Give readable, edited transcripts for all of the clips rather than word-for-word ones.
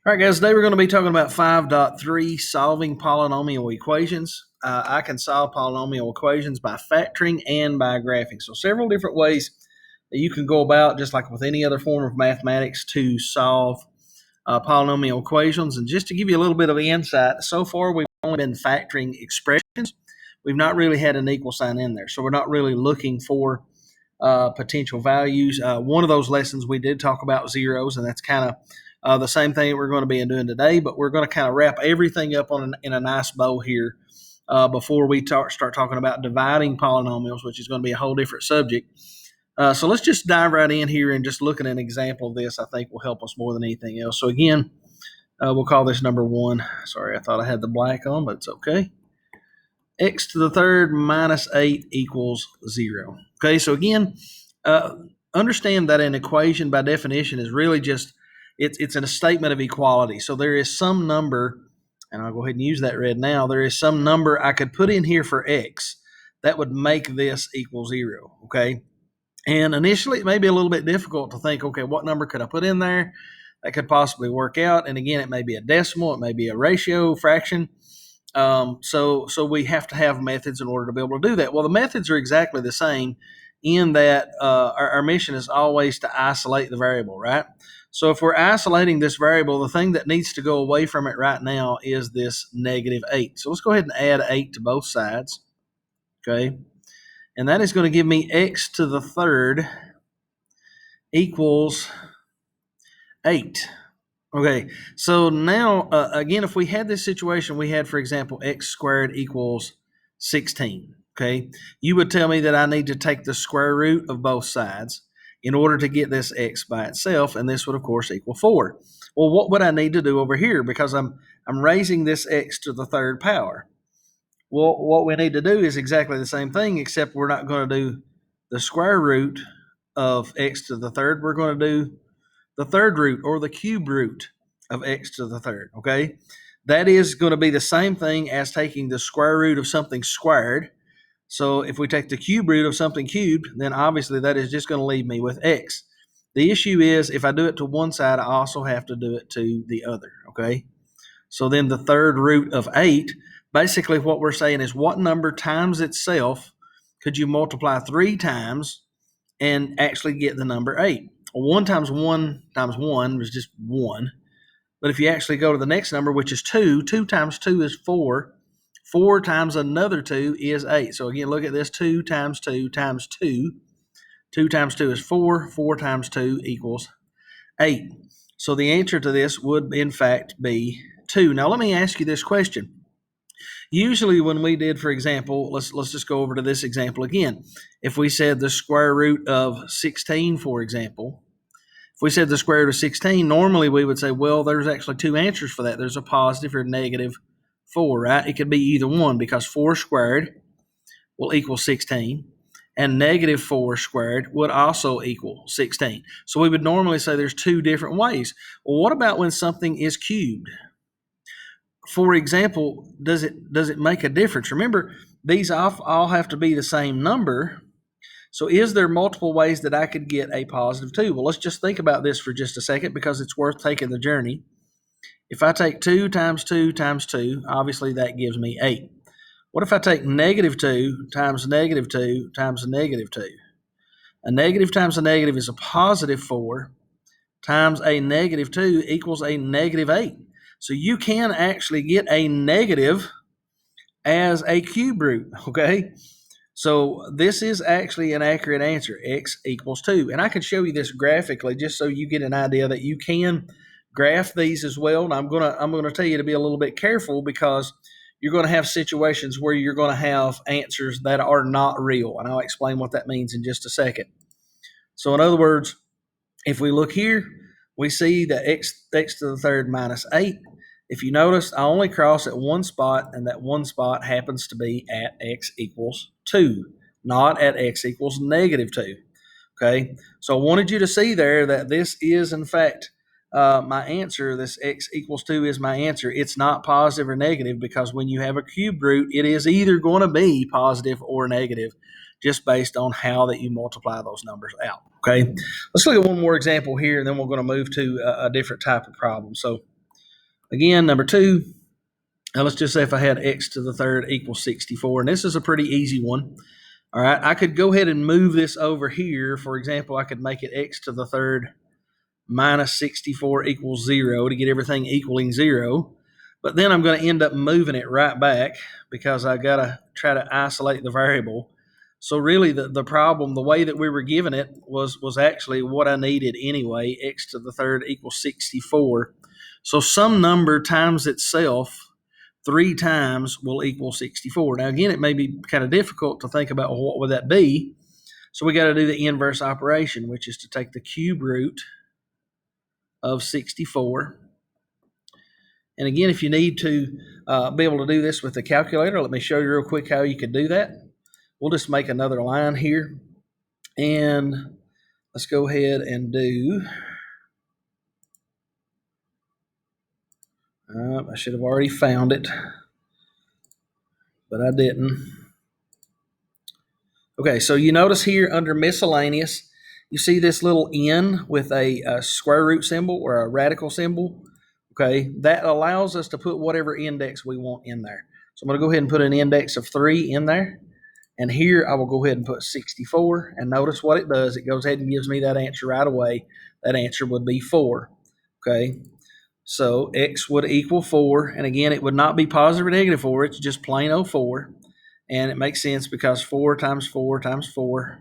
All right, guys, today we're going to be talking about 5.3, solving polynomial equations. I can solve polynomial equations by factoring and by graphing. So several different ways that you can go about, just like with any other form of mathematics, to solve polynomial equations. And just to give you a little bit of insight, so far we've only been factoring expressions. We've not really had an equal sign in there. So we're not really looking for potential values. One of those lessons we did talk about zeros, and that's kind of the same thing that we're going to be doing today, but we're going to kind of wrap everything up in a nice bow here before we start talking about dividing polynomials, which is going to be a whole different subject. So let's just dive right in here and just look at an example of this. I think will help us more than anything else. So again, we'll call this number 1. Sorry, I thought I had the black on, but it's okay. X to the third minus 8 equals 0. Okay, so again, understand that an equation by definition is really just it's a statement of equality. So there is some number, and I'll go ahead and use that red now. There is some number I could put in here for x that would make this equal 0, okay? And initially, it may be a little bit difficult to think, okay, what number could I put in there that could possibly work out? And again, it may be a decimal, it may be a ratio, fraction. So we have to have methods in order to be able to do that. Well, the methods are exactly the same in that our mission is always to isolate the variable, right? So if we're isolating this variable, the thing that needs to go away from it right now is this negative 8. So let's go ahead and add 8 to both sides, okay? And that is going to give me x to the third equals 8. Okay, so now, again, if we had this situation, we had, for example, x squared equals 16, okay? You would tell me that I need to take the square root of both sides in order to get this x by itself, and this would, of course, equal 4. Well, what would I need to do over here? Because I'm raising this x to the third power. Well, what we need to do is exactly the same thing, except we're not going to do the square root of x to the third. We're going to do the third root or the cube root of x to the third, okay? That is going to be the same thing as taking the square root of something squared. So if we take the cube root of something cubed, then obviously that is just going to leave me with x. The issue is if I do it to one side, I also have to do it to the other, okay? So then the third root of 8, basically what we're saying is what number times itself could you multiply 3 times and actually get the number 8? Well, 1 times 1 times 1 was just 1. But if you actually go to the next number, which is 2, 2 times 2 is 4. 4 times another 2 is 8. So again, look at this, 2 times 2 times 2. 2 times 2 is 4. 4 times 2 equals 8. So the answer to this would, in fact, be 2. Now, let me ask you this question. Usually when we did, for example, let's just go over to this example again. If we said the square root of 16, for example, if we said the square root of 16, normally we would say, well, there's actually 2 answers for that. There's a positive or negative 4, right? It could be either one because 4 squared will equal 16 and negative 4 squared would also equal 16. So we would normally say there's 2 different ways. Well, what about when something is cubed? For example, does it make a difference? Remember, these all have to be the same number. So is there multiple ways that I could get a positive 2? Well, let's just think about this for just a second because it's worth taking the journey. If I take 2 times 2 times 2, obviously that gives me 8. What if I take negative 2 times negative 2 times negative 2? A negative times a negative is a positive 4 times a negative 2 equals a negative 8. So you can actually get a negative as a cube root, okay? So this is actually an accurate answer, x equals 2. And I can show you this graphically just so you get an idea that you can graph these as well. And I'm gonna tell you to be a little bit careful because you're going to have situations where you're going to have answers that are not real. And I'll explain what that means in just a second. So in other words, if we look here, we see that x to the third minus 8. If you notice, I only cross at one spot, and that one spot happens to be at x equals 2, not at x equals negative 2. Okay, so I wanted you to see there that this is, in fact, my answer. This x equals 2 is my answer. It's not positive or negative because when you have a cube root, it is either going to be positive or negative just based on how that you multiply those numbers out. Okay, let's look at one more example here, and then we're going to move to a different type of problem. So Again, number 2, now let's just say if I had x to the third equals 64, and this is a pretty easy one. All right, I could go ahead and move this over here. For example, I could make it x to the third minus 64 equals 0 to get everything equaling 0. But then I'm going to end up moving it right back because I got to try to isolate the variable. So really the problem, the way that we were given it was actually what I needed anyway, x to the third equals 64. So some number times itself 3 times will equal 64. Now, again, it may be kind of difficult to think about what would that be. So we got to do the inverse operation, which is to take the cube root of 64. And again, if you need to be able to do this with the calculator, let me show you real quick how you could do that. We'll just make another line here. And let's go ahead and do... I should have already found it, but I didn't. Okay, so you notice here under miscellaneous, you see this little n with a square root symbol or a radical symbol. Okay, that allows us to put whatever index we want in there. So I'm going to go ahead and put an index of 3 in there. And here I will go ahead and put 64. And notice what it does. It goes ahead and gives me that answer right away. That answer would be 4. Okay, so x would equal 4. And again, it would not be positive or negative 4. It's just plain old 4. And it makes sense because 4 times 4 times 4,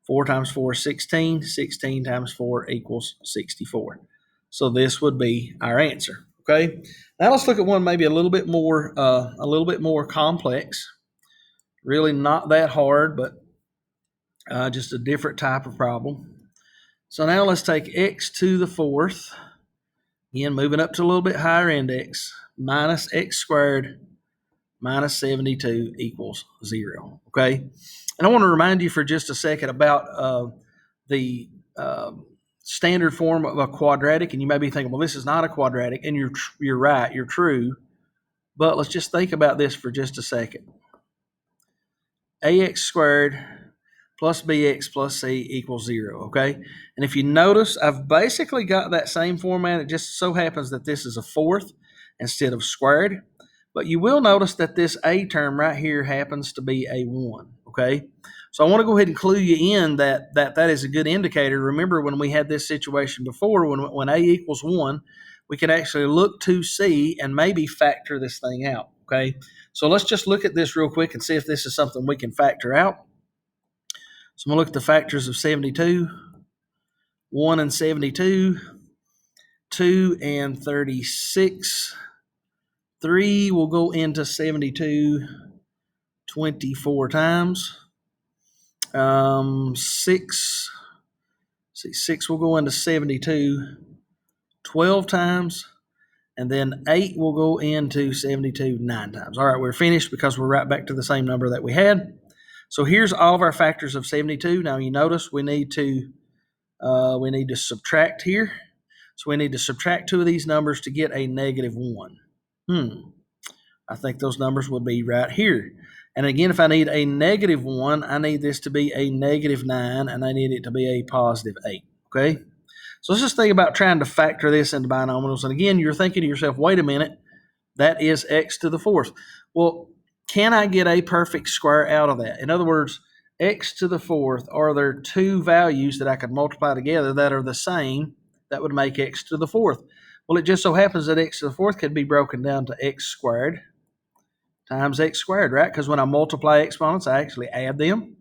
4 times 4 is 16. 16 times 4 equals 64. So this would be our answer. Okay. Now let's look at one maybe a little bit more complex. Really not that hard, but just a different type of problem. So now let's take x to the fourth. Again, moving up to a little bit higher index, minus x squared minus 72 equals 0. Okay. And I want to remind you for just a second about the standard form of a quadratic. And you may be thinking, well, this is not a quadratic. And you're right, you're true. But let's just think about this for just a second. Ax squared plus bx plus c equals 0, okay? And if you notice, I've basically got that same format. It just so happens that this is a fourth instead of squared. But you will notice that this a term right here happens to be a 1, okay? So I want to go ahead and clue you in that is a good indicator. Remember when we had this situation before, when a equals 1, we could actually look to c and maybe factor this thing out, okay? So let's just look at this real quick and see if this is something we can factor out. So I'm going to look at the factors of 72, 1 and 72, 2 and 36. 3 will go into 72 24 times. 6 will go into 72 12 times. And then 8 will go into 72 9 times. All right, we're finished because we're right back to the same number that we had. So here's all of our factors of 72. Now you notice we need to subtract here. So we need to subtract 2 of these numbers to get a negative 1. I think those numbers would be right here. And again, if I need a negative 1, I need this to be a negative 9, and I need it to be a positive 8, okay? So let's just think about trying to factor this into binomials. And again, you're thinking to yourself, wait a minute, that is x to the fourth. Well, can I get a perfect square out of that? In other words, x to the fourth, are there 2 values that I could multiply together that are the same that would make x to the fourth? Well, it just so happens that x to the fourth could be broken down to x squared times x squared, right? Because when I multiply exponents, I actually add them.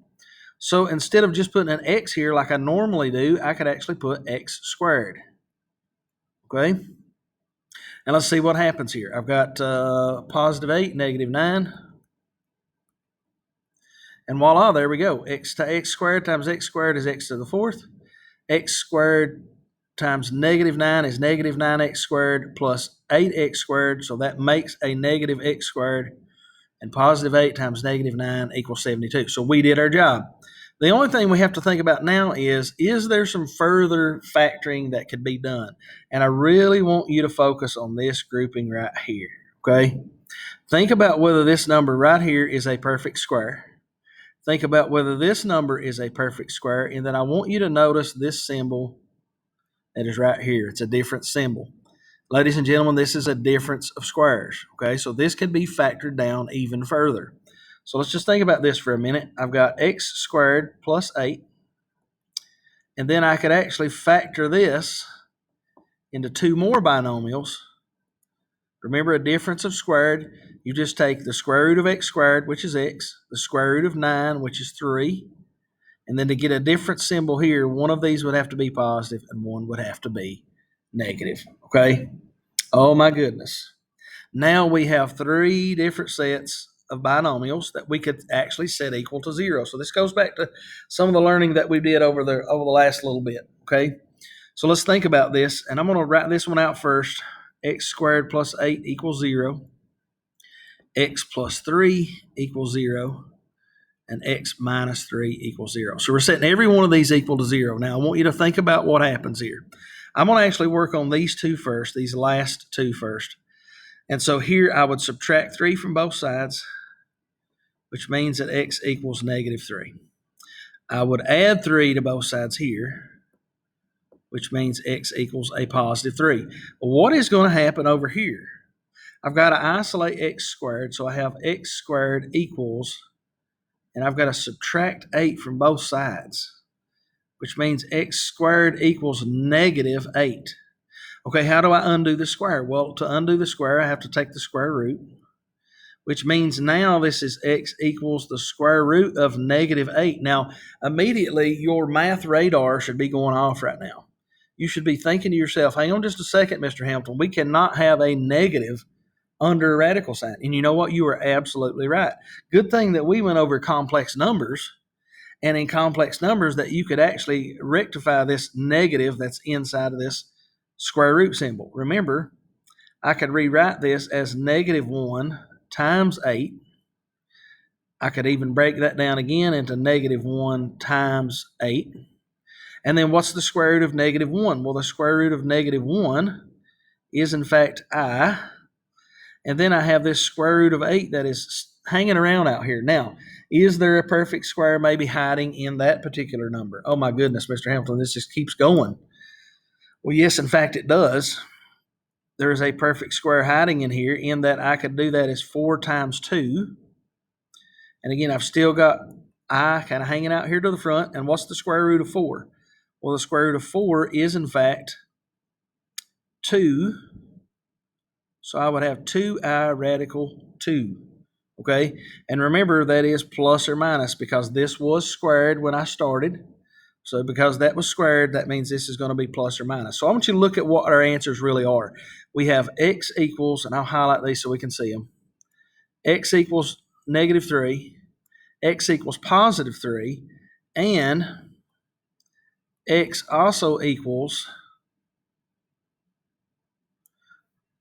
So instead of just putting an x here like I normally do, I could actually put x squared. Okay? And let's see what happens here. I've got positive 8, negative 9. And voila, there we go. X to x squared times x squared is x to the fourth. X squared times negative 9 is negative 9x squared plus 8x squared. So that makes a negative x squared. And positive 8 times negative 9 equals 72. So we did our job. The only thing we have to think about now is there some further factoring that could be done? And I really want you to focus on this grouping right here, okay? Think about whether this number right here is a perfect square. Think about whether this number is a perfect square, and then I want you to notice this symbol that is right here. It's a different symbol. Ladies and gentlemen, this is a difference of squares, okay? So this can be factored down even further. So let's just think about this for a minute. I've got x squared plus 8, and then I could actually factor this into two more binomials. Remember, a difference of squared, you just take the square root of x squared, which is x, the square root of 9, which is 3, and then to get a different symbol here, one of these would have to be positive and one would have to be negative, okay? Oh my goodness. Now we have three different sets of binomials that we could actually set equal to 0. So this goes back to some of the learning that we did over the last little bit, okay? So let's think about this, and I'm going to write this one out first. X squared plus 8 equals 0. X plus 3 equals 0. And x minus 3 equals 0. So we're setting every one of these equal to 0. Now, I want you to think about what happens here. I'm going to actually work on these two first, these last two first. And so here I would subtract 3 from both sides, which means that x equals negative 3. I would add 3 to both sides here, which means x equals a positive 3. What is going to happen over here? I've got to isolate x squared, so I have x squared equals, and I've got to subtract 8 from both sides, which means x squared equals negative 8. Okay, how do I undo the square? Well, to undo the square, I have to take the square root, which means now this is x equals the square root of negative 8. Now, immediately, your math radar should be going off right now. You should be thinking to yourself, hang on just a second, Mr. Hamilton, we cannot have a negative under a radical sign. And you know what? You are absolutely right. Good thing that we went over complex numbers, and in complex numbers that you could actually rectify this negative that's inside of this square root symbol. Remember, I could rewrite this as negative 1 times 8. I could even break that down again into negative 1 times 8. And then what's the square root of negative 1? Well, the square root of negative 1 is, in fact, I. And then I have this square root of 8 that is hanging around out here. Now, is there a perfect square maybe hiding in that particular number? Oh, my goodness, Mr. Hamilton, this just keeps going. Well, yes, in fact, it does. There is a perfect square hiding in here in that I could do that as 4 times 2. And again, I've still got I kind of hanging out here to the front. And what's the square root of 4? Well, the square root of 4 is, in fact, 2. So I would have 2i radical 2. Okay? And remember, that is plus or minus because this was squared when I started. So because that was squared, that means this is going to be plus or minus. So I want you to look at what our answers really are. We have x equals, and I'll highlight these so we can see them. X equals negative 3. X equals positive 3. And x also equals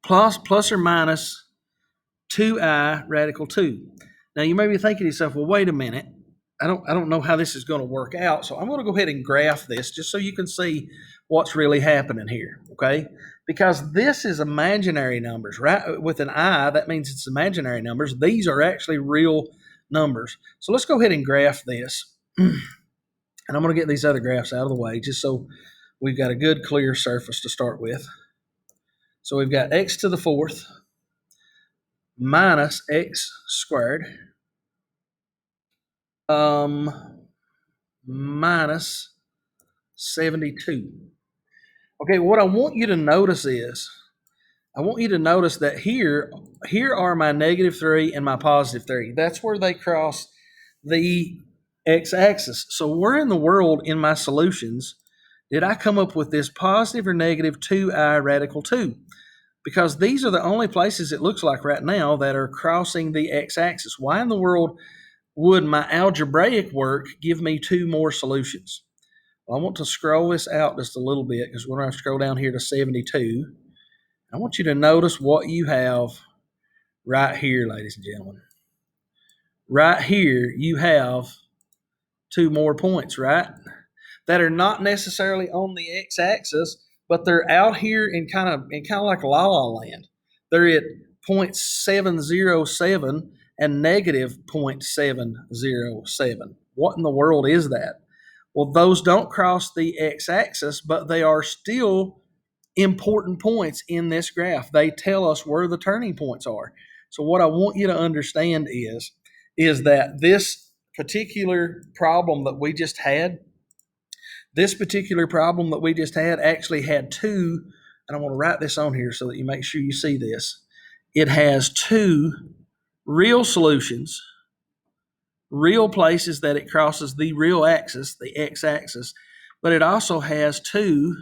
plus or minus 2i radical 2. Now you may be thinking to yourself, well, wait a minute. I don't know how this is going to work out, so I'm going to go ahead and graph this just so you can see what's really happening here, okay? Because this is imaginary numbers, right? With an I, that means it's imaginary numbers. These are actually real numbers. So let's go ahead and graph this. And I'm going to get these other graphs out of the way just so we've got a good clear surface to start with. So we've got x to the 4th minus x squared minus 72. Okay, what I want you to notice is, I want you to notice that here are my negative 3 and my positive 3. That's where they cross the x-axis. So where in the world in my solutions did I come up with this positive or negative 2i radical 2? Because these are the only places it looks like right now that are crossing the x-axis. Why in the world would my algebraic work give me 2 more solutions? Well, I want to scroll this out just a little bit because we're going to scroll down here to 72. I want you to notice what you have right here, ladies and gentlemen. Right here, you have 2 more points, right? That are not necessarily on the x-axis, but they're out here in kind of like La La Land. They're at 0.707 and negative 0.707. What in the world is that? Well, those don't cross the x-axis, but they are still important points in this graph. They tell us where the turning points are. So what I want you to understand is that this particular problem that we just had, actually had two, and I want to write this on here so that you make sure you see this. It has two real solutions, real places that it crosses the real axis, the x-axis, but it also has two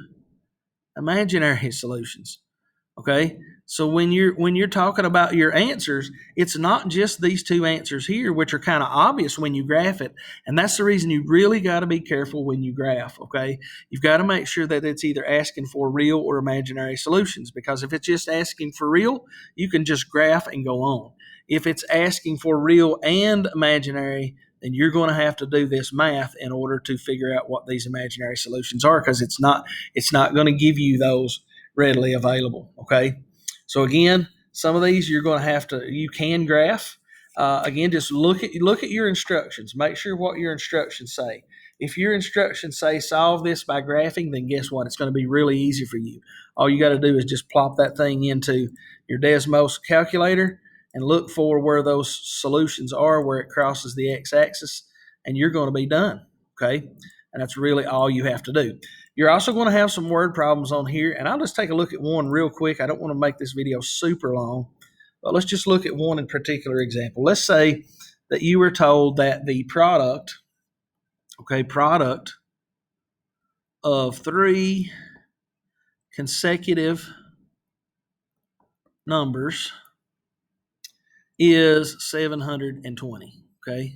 imaginary solutions. Okay, so when you're talking about your answers, it's not just these two answers here, which are kind of obvious when you graph it, and that's the reason you really got to be careful when you graph. Okay, you've got to make sure that it's either asking for real or imaginary solutions, because if it's just asking for real, you can just graph and go on. If it's asking for real and imaginary, then you're going to have to do this math in order to figure out what these imaginary solutions are, because it's not going to give you those readily available. Okay, so again, some of these you can graph. Again, just look at your instructions. Make sure what your instructions say. If your instructions say solve this by graphing, then guess what? It's going to be really easy for you. All you got to do is just plop that thing into your Desmos calculator and look for where those solutions are, where it crosses the x-axis, and you're going to be done. Okay, and that's really all you have to do. You're also going to have some word problems on here, and I'll just take a look at one real quick. I don't want to make this video super long, but let's just look at one in particular example. Let's say that you were told that the product of three consecutive numbers is 720, okay?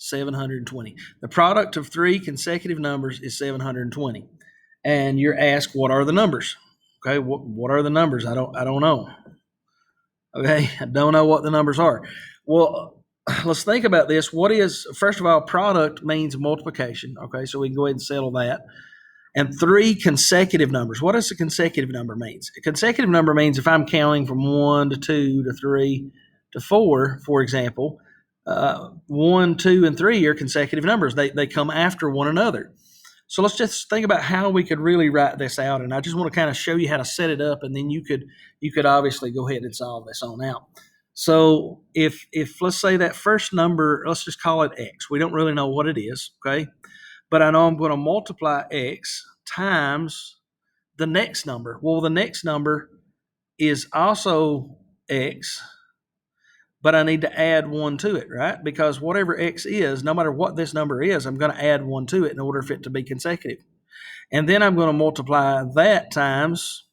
720. The product of three consecutive numbers is 720. And you're asked, what are the numbers? Okay, what are the numbers? I don't know. Okay, I don't know what the numbers are. Well, let's think about this. First of all, product means multiplication. Okay, so we can go ahead and settle that. And three consecutive numbers. What does a consecutive number mean? A consecutive number means if I'm counting from 1 to 2 to 3 to 4, for example, 1, 2, and 3 are consecutive numbers. They come after one another. So let's just think about how we could really write this out. And I just want to kind of show you how to set it up, and then you could obviously go ahead and solve this on out. So if let's say that first number, let's just call it x. We don't really know what it is, okay? But I know I'm going to multiply x times the next number. Well, the next number is also x, but I need to add 1 to it, right? Because whatever x is, no matter what this number is, I'm going to add 1 to it in order for it to be consecutive. And then I'm going to multiply that times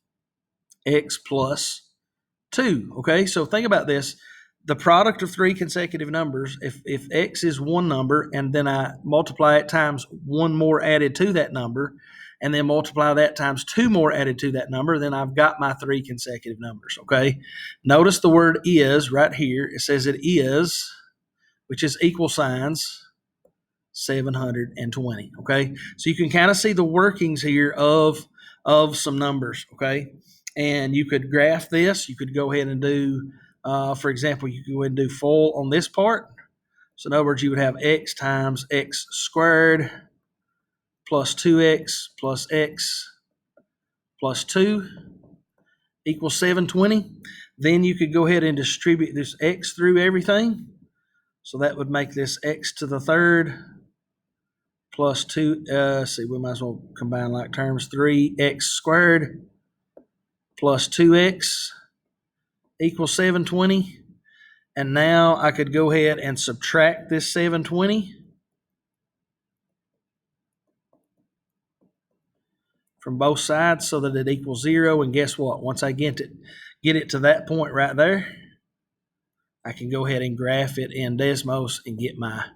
x plus 2, okay? So think about this. The product of three consecutive numbers, if x is one number and then I multiply it times one more added to that number, and then multiply that times two more added to that number, then I've got my three consecutive numbers, okay? Notice the word is right here. It says it is, which is equal signs, 720, okay? So you can kind of see the workings here of some numbers, okay? And you could graph this. You could go ahead and do, for example, you could go ahead and do full on this part. So in other words, you would have x times x squared plus 2x plus x plus 2 equals 720. Then you could go ahead and distribute this x through everything. So that would make this x to the third plus 2, we might as well combine like terms, 3x squared plus 2x equals 720. And now I could go ahead and subtract this 720 from both sides so that it equals 0. And guess what? Once I get it to that point right there, I can go ahead and graph it in Desmos and get my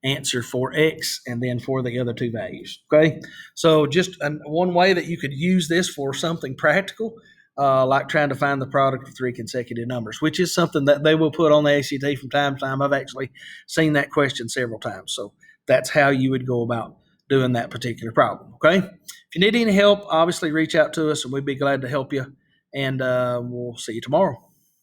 answer for x and then for the other two values. Okay, so just one way that you could use this for something practical, like trying to find the product of three consecutive numbers, which is something that they will put on the ACT from time to time. I've actually seen that question several times. So that's how you would go about doing that particular problem. Okay, if you need any help, obviously reach out to us and we'd be glad to help you. And we'll see you tomorrow.